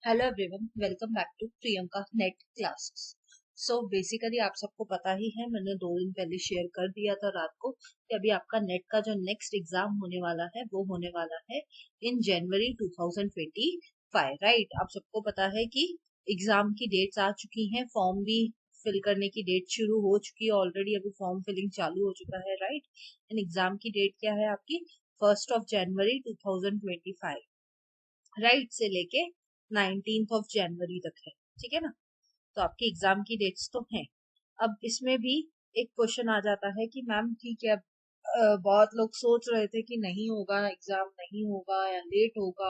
Hello everyone, welcome back to Priyanka net classes. So basically आप सबको पता ही है, मैंने 2 दिन पहले शेयर कर दिया था रात को कि अभी आपका नेट का जो नेक्स्ट एग्जाम होने वाला है वो होने वाला है इन जनवरी 2025। राइट, आप सबको पता है कि एग्जाम की डेट्स आ चुकी हैं, फॉर्म भी फिल करने की डेट शुरू हो चुकी है ऑलरेडी, अभी फॉर्म फिलिंग चालू हो चुका है। राइट, एंड एग्जाम की डेट क्या है आपकी 1 जनवरी 2025, राइट, से लेके 19 जनवरी तक है। ठीक है ना, तो आपकी एग्जाम की डेट्स तो हैं। अब इसमें भी एक क्वेश्चन आ जाता है कि मैम ठीक है, अब बहुत लोग सोच रहे थे कि नहीं होगा एग्जाम, नहीं होगा या लेट होगा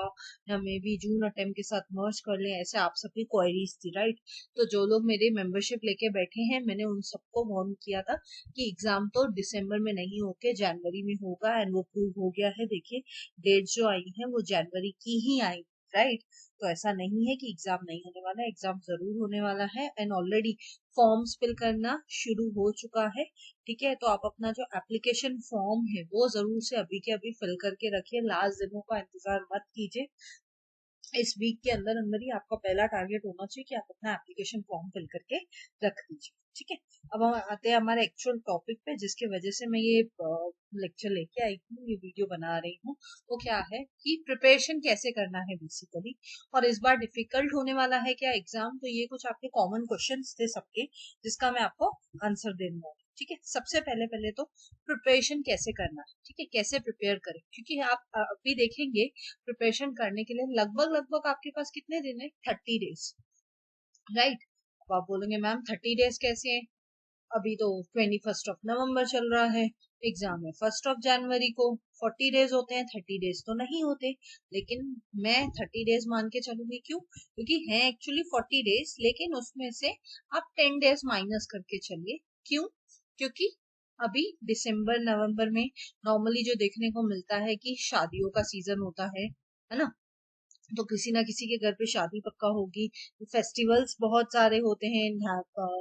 या मे बी जून अटेम्प्ट के साथ मर्ज कर लें, ऐसे आप सबकी क्वेरीज थी। राइट, तो जो लोग मेरी मेंबरशिप लेके बैठे हैं, मैंने उन सबको वार्न किया था कि एग्जाम तो दिसंबर में नहीं होके जनवरी में होगा, एंड वो प्रूव हो गया है। देखिए, डेट जो आई है वो जनवरी की ही आई। राइट, तो ऐसा नहीं है कि एग्जाम नहीं होने वाला है, एग्जाम जरूर होने वाला है, एंड ऑलरेडी फॉर्म्स फिल करना शुरू हो चुका है। ठीक है, तो आप अपना जो एप्लीकेशन फॉर्म है वो जरूर से अभी के अभी फिल करके रखिए, लास्ट दिनों का इंतजार मत कीजिए। इस वीक के अंदर अंदर ही आपका पहला टारगेट होना चाहिए कि आप अपना एप्लीकेशन फॉर्म फिल करके रख दीजिए। ठीक है, अब हम आते हैं हमारे एक्चुअल टॉपिक पे, जिसकी वजह से मैं ये लेक्चर लेके आई हूँ, ये वीडियो बना रही हूँ। वो क्या है कि प्रिपरेशन कैसे करना है बेसिकली, और इस बार डिफिकल्ट होने वाला है क्या एग्जाम, तो ये कुछ आपके कॉमन क्वेश्चंस थे सबके, जिसका मैं आपको आंसर देने वाली हूँ। ठीक है, सबसे पहले पहले तो प्रिपरेशन कैसे करना है। ठीक है, कैसे प्रिपेयर करें, क्योंकि आप अभी देखेंगे प्रिपरेशन करने के लिए लगभग लगभग आपके पास कितने दिन है, 30 डेज। राइट, अब आप बोलेंगे मैम 30 डेज कैसे हैं, अभी तो 21 नवंबर चल रहा है, एग्जाम है 1 जनवरी को। 40 डेज होते हैं, 30 डेज तो नहीं होते। लेकिन मैं 30 डेज मान के चलूंगी, क्यों? क्योंकि है एक्चुअली 40 डेज, लेकिन उसमें से आप 10 डेज माइनस करके चलिए। क्यों? क्योंकि अभी दिसंबर नवंबर में नॉर्मली जो देखने को मिलता है कि शादियों का सीजन होता है ना, तो किसी ना किसी के घर पे शादी पक्का होगी। फेस्टिवल्स बहुत सारे होते हैं,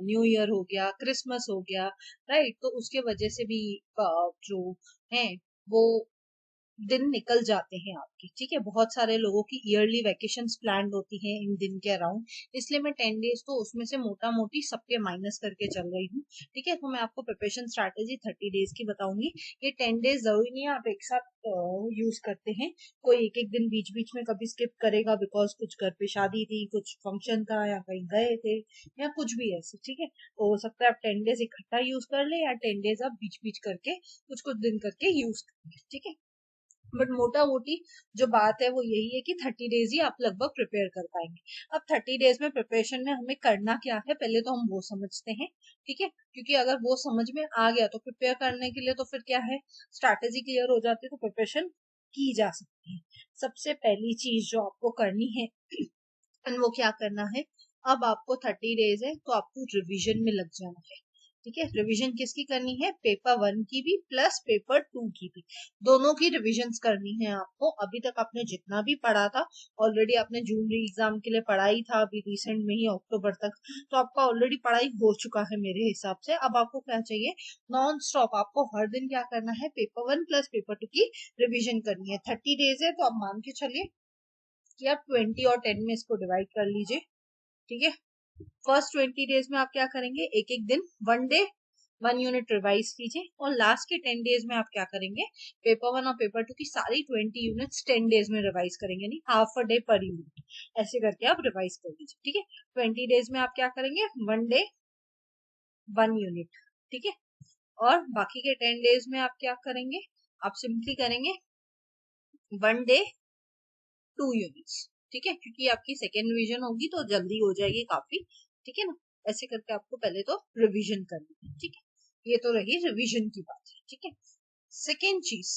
न्यू ईयर हो गया, क्रिसमस हो गया। राइट, तो उसके वजह से भी जो है वो दिन निकल जाते हैं आपके। ठीक है, बहुत सारे लोगों की ईयरली वैकेशंस प्लान होती हैं इन दिन के अराउंड, इसलिए मैं 10 डेज तो उसमें से मोटा मोटी सबके माइनस करके चल रही हूँ। ठीक है, तो मैं आपको प्रिपरेशन स्ट्रैटेजी 30 डेज की बताऊंगी। ये 10 डेज जरूरी नहीं है आप एक साथ यूज करते हैं, कोई एक एक दिन बीच बीच में कभी स्किप करेगा बिकॉज कुछ घर पे शादी थी, कुछ फंक्शन था, या कहीं गए थे, या कुछ भी ऐसे। ठीक है, तो हो सकता है आप 10 डेज इकट्ठा यूज कर ले, या 10 डेज आप बीच बीच करके कुछ कुछ दिन करके यूज कर। ठीक है, बट मोटा मोटी जो बात है वो यही है कि 30 डेज ही आप लगभग प्रिपेयर कर पाएंगे। अब 30 डेज में प्रिपरेशन में हमें करना क्या है, पहले तो हम वो समझते हैं। ठीक है, क्योंकि अगर वो समझ में आ गया तो प्रिपेयर करने के लिए तो फिर क्या है, स्ट्रैटेजी क्लियर हो जाती है तो प्रिपरेशन की जा सकती है। सबसे पहली चीज जो आपको करनी है वो क्या करना है, अब आपको 30 डेज है तो आपको रिवीजन में लग जाना है। ठीक है, रिवीजन किसकी करनी है, पेपर 1 की भी प्लस पेपर 2 की भी, दोनों की रिवीजन करनी है आपको। अभी तक आपने जितना भी पढ़ा था ऑलरेडी, आपने जून एग्जाम के लिए पढ़ाई था अभी रिसेंट में ही अक्टूबर तक, तो आपका ऑलरेडी पढ़ाई हो चुका है मेरे हिसाब से। अब आपको क्या चाहिए, नॉन स्टॉप आपको हर दिन क्या करना है, पेपर 1 प्लस पेपर 2 की रिविजन करनी है। 30 डेज है तो आप मान के चलिए कि आप 20 और 10 में इसको डिवाइड कर लीजिए। ठीक है, फर्स्ट 20 डेज में आप क्या करेंगे, एक एक दिन 1 डे 1 यूनिट रिवाइज कीजिए, और लास्ट के 10 डेज में आप क्या करेंगे, पेपर 1 और पेपर 2 की सारी 20 यूनिट्स 10 डेज में रिवाइज करेंगे, नहीं half a day per unit, ऐसे करके आप रिवाइज कर लीजिए। ठीक है, 20 डेज में आप क्या करेंगे, 1 डे 1 यूनिट। ठीक है, और बाकी के 10 डेज में आप क्या करेंगे, आप सिंपली करेंगे 1 डे 2 यूनिट्स। ठीक है, क्योंकि आपकी सेकेंड रिवीजन होगी तो जल्दी हो जाएगी काफी। ठीक है ना, ऐसे करके आपको पहले तो रिवीजन करनी है। ठीक है, ये तो रही रिवीजन की बात है। ठीक है, सेकेंड चीज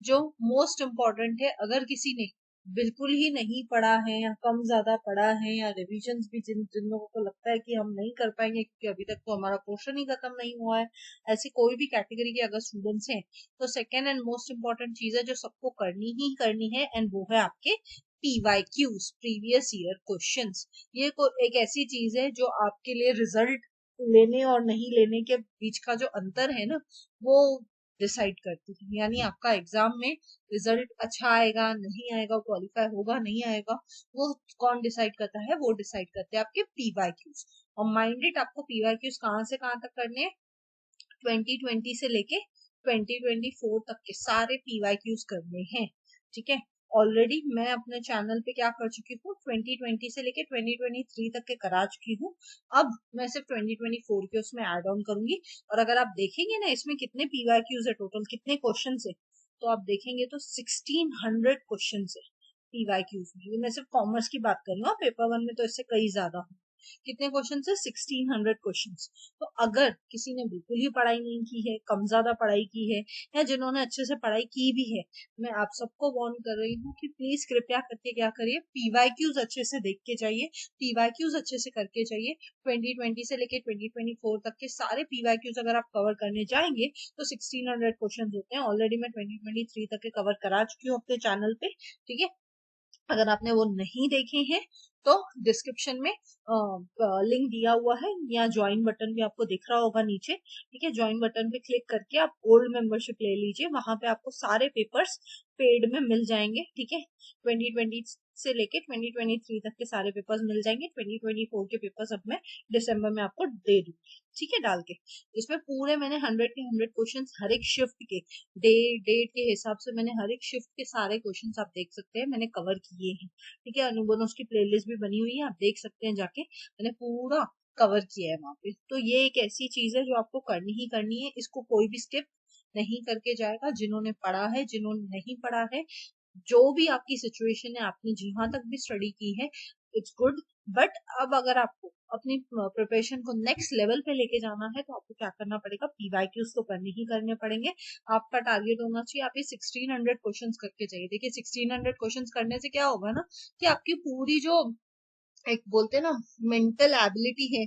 जो मोस्ट इम्पोर्टेंट है, अगर किसी ने बिल्कुल ही नहीं पढ़ा है या कम ज्यादा पढ़ा है, या रिविजन भी जिन जिन लोगों को लगता है कि हम नहीं कर पाएंगे क्योंकि अभी तक तो हमारा पोर्शन ही खत्म नहीं हुआ है, ऐसी कोई भी कैटेगरी के अगर स्टूडेंट्स हैं, तो सेकेंड एंड मोस्ट इम्पोर्टेंट चीज है जो सबको करनी ही करनी है, एंड वो है आपके PYQs, प्रीवियस ईयर क्वेश्चंस। ये एक ऐसी चीज है जो आपके लिए रिजल्ट लेने और नहीं लेने के बीच का जो अंतर है ना, वो डिसाइड करती है। यानी आपका एग्जाम में रिजल्ट अच्छा आएगा नहीं आएगा, क्वालिफाई होगा नहीं आएगा, वो कौन डिसाइड करता है? वो डिसाइड करते हैं आपके पीवाईक्यूज। और माइंडेड आपको पीवाईक्यूज कहाँ से कहाँ तक करने हैं? 2020 से लेके 2024 तक के सारे पीवाईक्यूज करने हैं। ठीक है, ऑलरेडी मैं अपने चैनल पे क्या कर चुकी हूँ, 2020 से लेके 2023 तक के करा चुकी हूँ। अब मैं सिर्फ 2024 के उसमें ऐड ऑन करूंगी। और अगर आप देखेंगे ना इसमें कितने पीवाईक्यूज है, टोटल कितने क्वेश्चन है, तो आप देखेंगे तो 1600 क्वेश्चन है पीवाईक्यूज में। मैं सिर्फ कॉमर्स की बात कर रही हूँ, पेपर 1 में तो इससे कई ज्यादा। कितने क्वेश्चन है? 1600 क्वेश्चन। तो अगर किसी ने बिल्कुल ही पढ़ाई नहीं की है, कम ज्यादा पढ़ाई की है, या जिन्होंने अच्छे से पढ़ाई की भी है, मैं आप सबको वार्न कर रही हूँ कि प्लीज कृपया करके क्या करिए, पीवाईक्यूज अच्छे से देख के जाइए, पीवाईक्यूज अच्छे से करके जाइए। 2020 से लेके 2024 तक के सारे पीवाईक्यूज अगर आप कवर करने जाएंगे तो 1600 क्वेश्चन होते हैं। ऑलरेडी मैं 2023 तक के कवर करा चुकी हूँ अपने चैनल पे। ठीक है, अगर आपने वो नहीं देखे हैं तो डिस्क्रिप्शन में लिंक दिया हुआ है, या ज्वाइन बटन भी आपको दिख रहा होगा नीचे। ठीक है, ज्वाइन बटन पे क्लिक करके आप गोल्ड मेंबरशिप ले लीजिए, वहां पे आपको सारे पेपर्स पेड में मिल जाएंगे। ठीक है, 2020 से लेके 2023 तक के सारे पेपर्स मिल जाएंगे। 2024 के पेपर्स अब मैं दिसंबर में आपको दे दूंगी। ठीक है, डाल के इसमें पूरे मैंने 100 के 100 क्वेश्चन हर एक शिफ्ट के डेट के हिसाब से मैंने हर एक शिफ्ट के सारे क्वेश्चंस आप देख सकते हैं मैंने कवर किए हैं। ठीक है, अनुबोनस की प्लेलिस्ट भी बनी हुई है, आप देख सकते हैं जाके, मैंने पूरा कवर किया है वहां पे। तो ये एक ऐसी चीज है जो आपको करनी ही करनी है, इसको कोई भी स्किप नहीं करके जाएगा। जिन्होंने पढ़ा है, जिन्होंने नहीं पढ़ा है, जो भी आपकी सिचुएशन है, आपने जहां तक भी स्टडी की है, इट्स गुड। बट अब अगर आपको अपनी प्रिपरेशन को नेक्स्ट लेवल पे लेके जाना है तो आपको क्या करना पड़ेगा, पीवाईक्यूज तो करने ही करने पड़ेंगे। आपका टारगेट होना चाहिए आप ये 1600 क्वेश्चंस करके चाहिए। देखिए 1600 क्वेश्चंस करने से क्या होगा ना, कि आपकी पूरी जो एक बोलते हैं ना मेंटल एबिलिटी है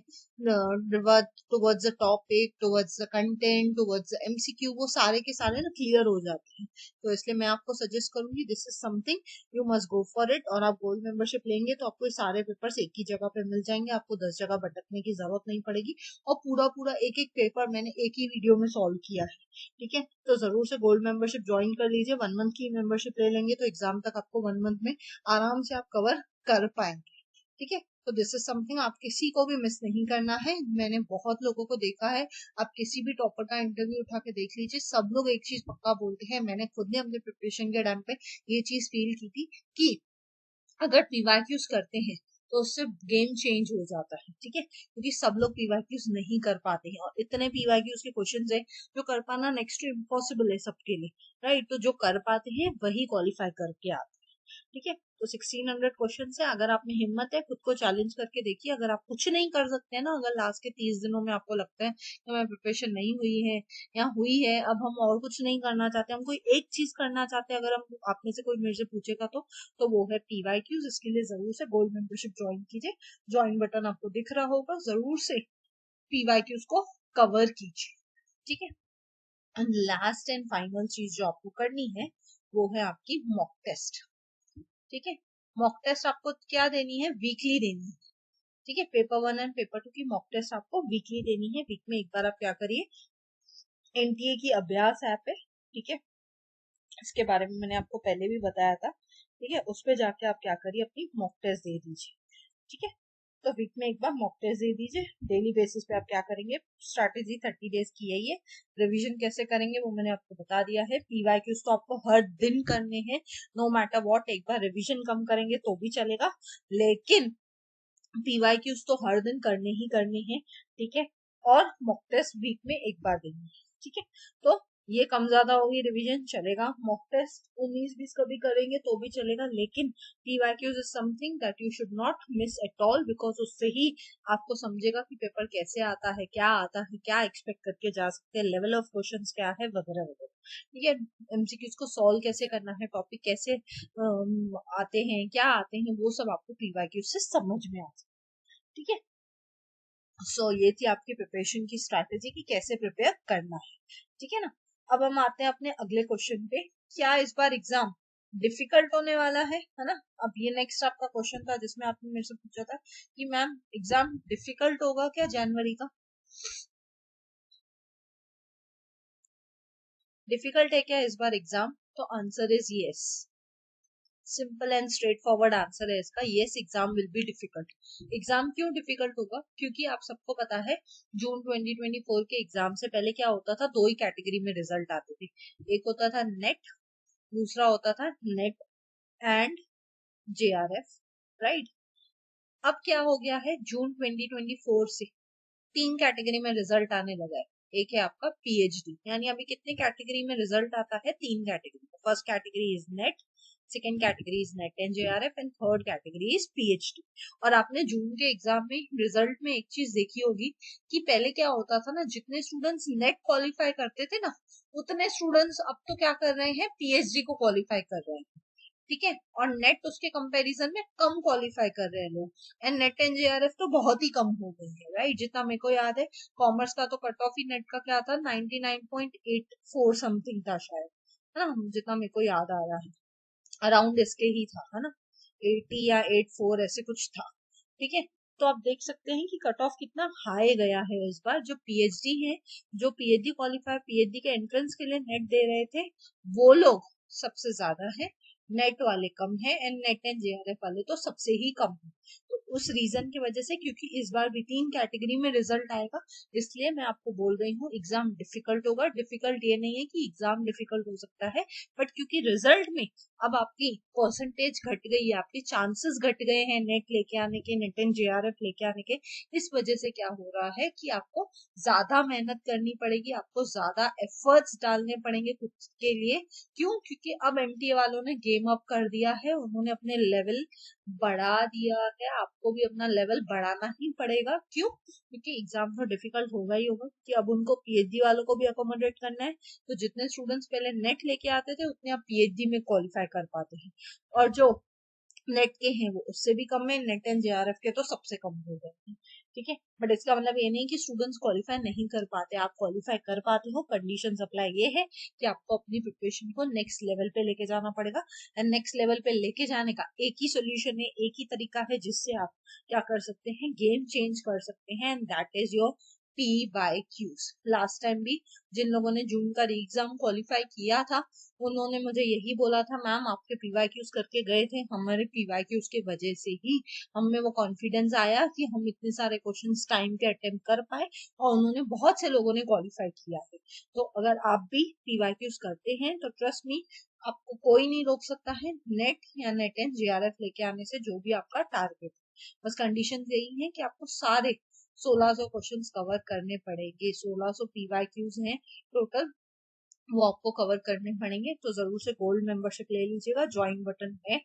towards the topic, towards the content, towards the MCQ, वो सारे के सारे ना क्लियर हो जाते हैं। तो इसलिए मैं आपको सजेस्ट करूंगी, this is something you must go for it. और आप गोल्ड मेंबरशिप लेंगे तो आपको ये सारे पेपर्स एक ही जगह पे मिल जाएंगे, आपको 10 जगह भटकने की जरूरत नहीं पड़ेगी। और पूरा पूरा एक एक पेपर मैंने एक ही वीडियो में सॉल्व किया है। ठीक है, तो जरूर से गोल्ड मेंबरशिप ज्वाइन कर लीजिए। 1 मंथ की मेंबरशिप ले लेंगे तो एग्जाम तक आपको 1 मंथ में आराम से आप कवर कर पाएंगे। ठीक है, तो दिस इज समथिंग आप किसी को भी मिस नहीं करना है। मैंने बहुत लोगों को देखा है, आप किसी भी टॉपर का इंटरव्यू उठा के देख लीजिए, सब लोग एक चीज पक्का बोलते हैं, मैंने खुद ने अपने प्रिपरेशन के टाइम पे ये चीज फील की थी, कि अगर पीवाईक्यूज करते हैं तो उससे गेम चेंज हो जाता है। ठीक है, क्योंकि सब लोग पीवाईक्यूज नहीं कर पाते हैं, और इतने पीवाईक्यूज के क्वेश्चंस है जो कर पाना नेक्स्ट टू इम्पॉसिबल है सबके लिए। राइट, तो जो कर पाते हैं वही क्वालिफाई करके आते हैं। ठीक है, तो 1600 क्वेश्चन है। अगर आप में हिम्मत है, खुद को चैलेंज करके देखिए। अगर आप कुछ नहीं कर सकते हैं ना, अगर लास्ट के 30 दिनों में आपको लगता है कि हमारी प्रिपरेशन नहीं हुई है या हुई है, अब हम और कुछ नहीं करना चाहते, हम कोई एक चीज करना चाहते हैं, अगर हम आप में से कोई मेरे से पूछेगा तो वो है पीवाईक्यूज। इसके लिए जरूर से गोल्ड मेंबरशिप ज्वाइन कीजिए, ज्वाइन बटन आपको दिख रहा होगा, जरूर से पीवाईक्यूज को कवर कीजिए। ठीक है, एंड लास्ट एंड फाइनल चीज जो आपको करनी है वो है आपकी मॉक टेस्ट। ठीक है, मॉक टेस्ट आपको क्या देनी है, वीकली देनी है। ठीक है, पेपर 1 एंड पेपर 2 की मॉक टेस्ट आपको वीकली देनी है। वीक में एक बार आप क्या करिए, एनटीए की अभ्यास ऐप है, ठीक है, इसके बारे में मैंने आपको पहले भी बताया था। ठीक है, उस पर जाके आप क्या करिए, अपनी मॉक टेस्ट दे दीजिए। ठीक है, तो वीक में एक बार मॉक टेस्ट दे दीजिए। डेली बेसिस पे आप क्या करेंगे, स्ट्रैटेजी 30 डेज की है ये। रिवीजन कैसे करेंगे वो मैंने आपको बता दिया है। पीवाईक्यूज तो आपको हर दिन करने हैं, नो मैटर व्हाट। एक बार रिवीजन कम करेंगे तो भी चलेगा, लेकिन पीवाईक्यूज तो हर दिन करने ही करने हैं। ठीक है, और मॉक टेस्ट वीक में एक बार देनी है। ठीक है, तो ये कम ज्यादा होगी, रिवीजन चलेगा, मॉक टेस्ट 19-20 कभी करेंगे तो भी चलेगा, लेकिन PYQs is something that you should not miss at all, because उससे ही आपको समझेगा कि पेपर कैसे आता है, क्या आता है, क्या एक्सपेक्ट करके जा सकते हैं, लेवल ऑफ क्वेश्चंस क्या है, वगैरह वगैरह। ठीक है, एमसीक्यूज को सॉल्व कैसे करना है, टॉपिक कैसे आते हैं, क्या आते हैं, वो सब आपको पीवाईक्यूज से समझ में आ सकता है। ठीक है, सो ये थी आपकी प्रिपरेशन की स्ट्रैटेजी कि कैसे प्रिपेयर करना है। ठीक है ना, अब हम आते हैं अपने अगले क्वेश्चन पे। क्या इस बार एग्जाम डिफिकल्ट होने वाला है ना? अब ये नेक्स्ट आपका क्वेश्चन था जिसमें आपने मेरे से पूछा था कि मैम एग्जाम डिफिकल्ट होगा क्या जनवरी का? डिफिकल्ट है क्या इस बार एग्जाम? तो answer is yes. Simple and straight forward answer है इसका, yes exam will be difficult. Exam क्यों डिफिकल्ट होगा? क्योंकि आप सबको पता है जून 2024 के एग्जाम से पहले क्या होता था, दो ही कैटेगरी में रिजल्ट आते थे। एक होता था नेट, दूसरा होता था नेट एंड जेआरएफ, राइट। अब क्या हो गया है, जून 2024 से तीन कैटेगरी में रिजल्ट आने लगा है। एक है आपका पीएचडी, यानी अभी कितने कैटेगरी में रिजल्ट आता है, तीन category. First category is net, second category is net and JRF and third category is PhD. और आपने जून के एग्जाम में रिजल्ट में एक चीज देखी होगी कि पहले क्या होता था ना, जितने स्टूडेंट्स नेट क्वालिफाई करते थे ना, उतने स्टूडेंट्स अब तो क्या कर रहे हैं, पीएचडी को क्वालिफाई कर रहे हैं, ठीक है। और नेट उसके कंपैरिजन में कम क्वालिफाई कर रहे हैं लोग, एंड नेट एंड जेआरएफ तो बहुत ही कम हो गई है, राइट। जितना मेरे को याद है, कॉमर्स का तो कट ऑफ ही नेट का क्या था, 99.84 समथिंग था शायद, है ना, जितना मेरे को याद आ रहा है, अराउंड इसके ही था, है ना, 80 या 84 ऐसे कुछ था, ठीक है। तो आप देख सकते हैं कि कट ऑफ कितना हाई गया है इस बार। जो पीएचडी है, जो पीएचडी क्वालिफाई, पीएचडी के एंट्रेंस के लिए नेट दे रहे थे, वो लोग सबसे ज्यादा है, नेट वाले कम है, एंड नेट एंड जेआरएफ वाले तो सबसे ही कम है। तो उस रीजन की वजह से, क्योंकि इस बार भी तीन कैटेगरी में रिजल्ट आएगा, इसलिए मैं आपको बोल रही हूँ एग्जाम डिफिकल्ट होगा। डिफिकल्ट ये नहीं है कि एग्जाम डिफिकल्ट हो सकता है, बट क्योंकि रिजल्ट में अब आपकी परसेंटेज घट गई है, आपके चांसेस घट गए हैं नेट लेके आने के, नेट एंड जेआरएफ लेके आने के, इस वजह से क्या हो रहा है कि आपको ज्यादा मेहनत करनी पड़ेगी, आपको ज्यादा एफर्ट्स डालने पड़ेंगे खुद के लिए। क्यों? क्योंकि अब एमटीए वालों ने गेम अप कर दिया है, उन्होंने अपने लेवल बढ़ा दिया है, आपको भी अपना लेवल बढ़ाना ही पड़ेगा। क्यों? क्योंकि एग्जाम तो डिफिकल्ट होगा ही होगा, कि अब उनको पीएचडी वालों को भी अकोमोडेट करना है। तो जितने स्टूडेंट्स पहले नेट लेके आते थे, उतने अब पीएचडी में क्वालिफाई कर पाते हैं, और जो नेट के हैं वो उससे भी कम है, नेट एंड जेआरएफ के तो सबसे कम हो गए हैं, ठीक है। बट इसका मतलब ये नहीं कि स्टूडेंट्स क्वालिफाई नहीं कर पाते, आप क्वालिफाई कर पाते हो। कंडीशंस अप्लाई ये है कि आपको अपनी प्रिपरेशन को नेक्स्ट लेवल पे लेके जाना पड़ेगा, एंड नेक्स्ट लेवल पे लेके जाने का एक ही सोल्यूशन है, एक ही तरीका है जिससे आप क्या कर सकते हैं, गेम चेंज कर सकते हैं, and that is your PYQs। Last time भी जिन लोगों ने जून का री एग्जाम क्वालिफाई किया था, उन्होंने मुझे यही बोला था, मैम आपके PYQs करके गए थे, हमारे PYQs की वजह से ही हमें वो कॉन्फिडेंस आया कि हम इतने सारे क्वेश्चंस टाइम के अटेम्प्ट कर पाए, और उन्होंने बहुत से लोगों ने क्वालिफाई किया है। तो अगर आप भी PYQs करते हैं तो ट्रस्ट मी, आपको कोई नहीं रोक सकता है नेट या नेट एंड जेआरएफ लेके आने से, जो भी आपका टारगेट है। बस कंडीशन यही है कि आपको सारे 1600 क्वेश्चंस कवर करने पड़ेंगे। 1600 PYQs हैं टोटल, वो आपको कवर करने पड़ेंगे। तो जरूर से गोल्ड मेंबरशिप ले लीजिएगा, ज्वाइन बटन है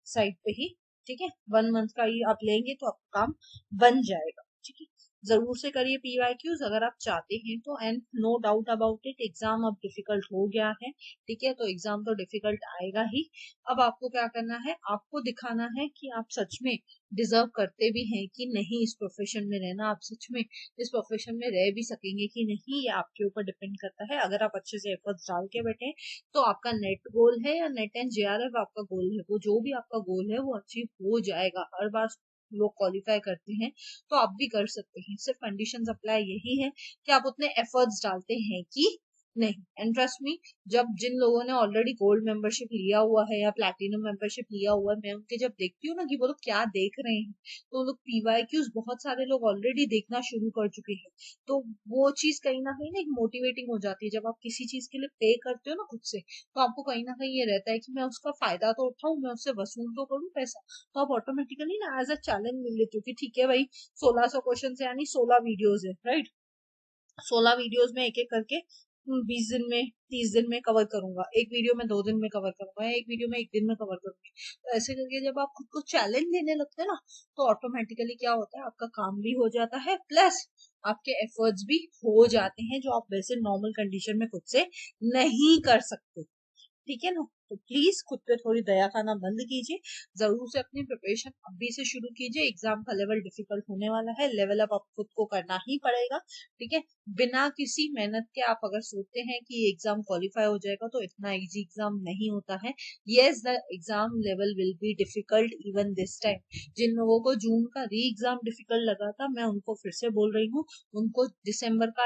साइड पे ही, ठीक है। 1 मंथ का ही आप लेंगे तो आपका काम बन जाएगा, ठीक है। जरूर से करिए PYQs अगर आप चाहते हैं तो, and no doubt about it, exam अब डिफिकल्ट हो गया है, ठीक है। तो एग्जाम तो डिफिकल्ट आएगा ही। अब आपको क्या करना है, आपको दिखाना है कि आप सच में डिजर्व करते भी हैं कि नहीं इस प्रोफेशन में रहना, आप सच में इस प्रोफेशन में रह भी सकेंगे कि नहीं, ये आपके ऊपर डिपेंड करता है। अगर आप अच्छे से एफर्ट्स डाल के बैठे तो आपका नेट गोल है या नेट एंड जेआरएफ आपका गोल है, वो जो भी आपका गोल है वो अचीव हो जाएगा। हर बार लोग क्वालिफाई करते हैं, तो आप भी कर सकते हैं। सिर्फ कंडीशंस अप्लाई यही है कि आप उतने एफर्ट्स डालते हैं कि नहीं। एंड ट्रस्ट मी, जब जिन लोगों ने ऑलरेडी गोल्ड मेंबरशिप लिया हुआ है या प्लैटिनम मेंबरशिप लिया हुआ है, मैं उनके जब देखती हूँ ना कि वो लोग क्या देख रहे हैं, तो लोग PYQs बहुत सारे लोग ऑलरेडी देखना शुरू कर चुके हैं। तो वो चीज कहीं ना एक मोटिवेटिंग हो जाती है। जब आप किसी चीज के लिए पे करते हो ना खुद से, तो आपको कहीं ना कहीं ये रहता है कि मैं उसका फायदा तो उठाऊं, मैं उससे वसूल तो करूं पैसा। तो आप ऑटोमेटिकली ना एज अ चैलेंज मिल लेते हो कि ठीक है भाई, 1600 क्वेश्चन यानी 16 वीडियोज है, राइट। 16 वीडियोज में एक एक करके 20 दिन में, 30 दिन में कवर करूंगा, एक वीडियो में 2 दिन में कवर करूंगा, एक वीडियो में 1 दिन में कवर करूंगी। तो ऐसे करके जब आप खुद को चैलेंज देने लगते हैं ना, तो ऑटोमेटिकली क्या होता है, आपका काम भी हो जाता है, प्लस आपके एफर्ट्स भी हो जाते हैं, जो आप वैसे नॉर्मल कंडीशन में खुद से नहीं कर सकते, ठीक है ना। तो प्लीज खुद पे थोड़ी दया खाना बंद कीजिए, जरूर से अपनी प्रिपरेशन अभी से शुरू कीजिए। एग्जाम का लेवल डिफिकल्ट होने वाला है, लेवल अप आप खुद को करना ही पड़ेगा, ठीक है। बिना किसी मेहनत के आप अगर सोचते हैं कि एग्जाम क्वालिफाई हो जाएगा तो इतना इजी एग्जाम नहीं होता है। Yes, the exam level will be difficult even this time. जिन लोगों को जून का री एग्जाम डिफिकल्ट लगा था, मैं उनको फिर से बोल रही हूँ, उनको दिसंबर का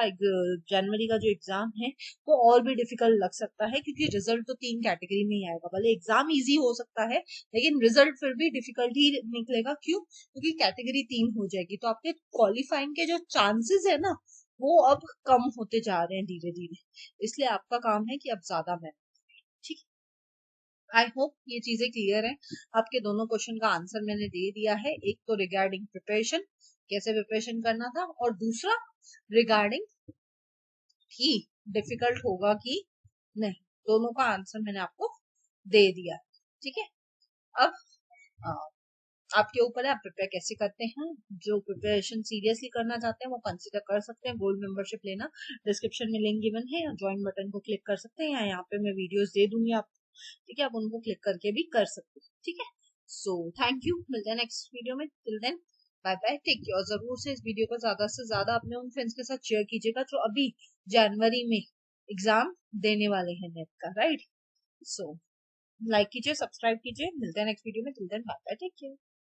जनवरी का जो एग्जाम है वो और भी डिफिकल्ट लग सकता है, क्योंकि रिजल्ट तो 3 कैटेगरी में ही आएगा। भले एग्जाम इजी हो सकता है लेकिन रिजल्ट फिर भी डिफिकल्ट ही निकलेगा। क्यों? क्योंकि कैटेगरी 3 हो जाएगी, तो आपके क्वालिफाइंग के जो चांसेस है ना वो अब कम होते जा रहे हैं धीरे धीरे। इसलिए आपका काम है कि अब ज्यादा मेहनत, ठीक है। आई होप ये चीजें क्लियर है। आपके दोनों क्वेश्चन का आंसर मैंने दे दिया है। एक तो रिगार्डिंग प्रिपरेशन, कैसे प्रिपरेशन करना था, और दूसरा रिगार्डिंग कि डिफिकल्ट होगा कि नहीं। दोनों का आंसर मैंने आपको दे दिया, ठीक है। अब आ, आपके ऊपर है, आप प्रिपेयर कैसे करते हैं। जो प्रिपरेशन सीरियसली करना चाहते हैं वो कंसिडर कर सकते हैं गोल्ड मेंबरशिप लेना। डिस्क्रिप्शन में लिंक गिवन है, या ज्वाइन बटन को क्लिक कर सकते हैं, या यहाँ पे मैं वीडियोस दे दूंगी आपको, ठीक है। आप उनको क्लिक करके भी कर सकते हैं, ठीक है। सो थैंक यू, मिलते हैं नेक्स्ट वीडियो में। Till then bye bye, take care. और जरूर से इस वीडियो को ज्यादा से ज्यादा अपने उन फ्रेंड्स के साथ शेयर कीजिएगा जो अभी जनवरी में एग्जाम देने वाले हैं नेट का, राइट। सो लाइक कीजिए, सब्सक्राइब कीजिए, मिलते हैं नेक्स्ट वीडियो में। Till then bye bye, take care.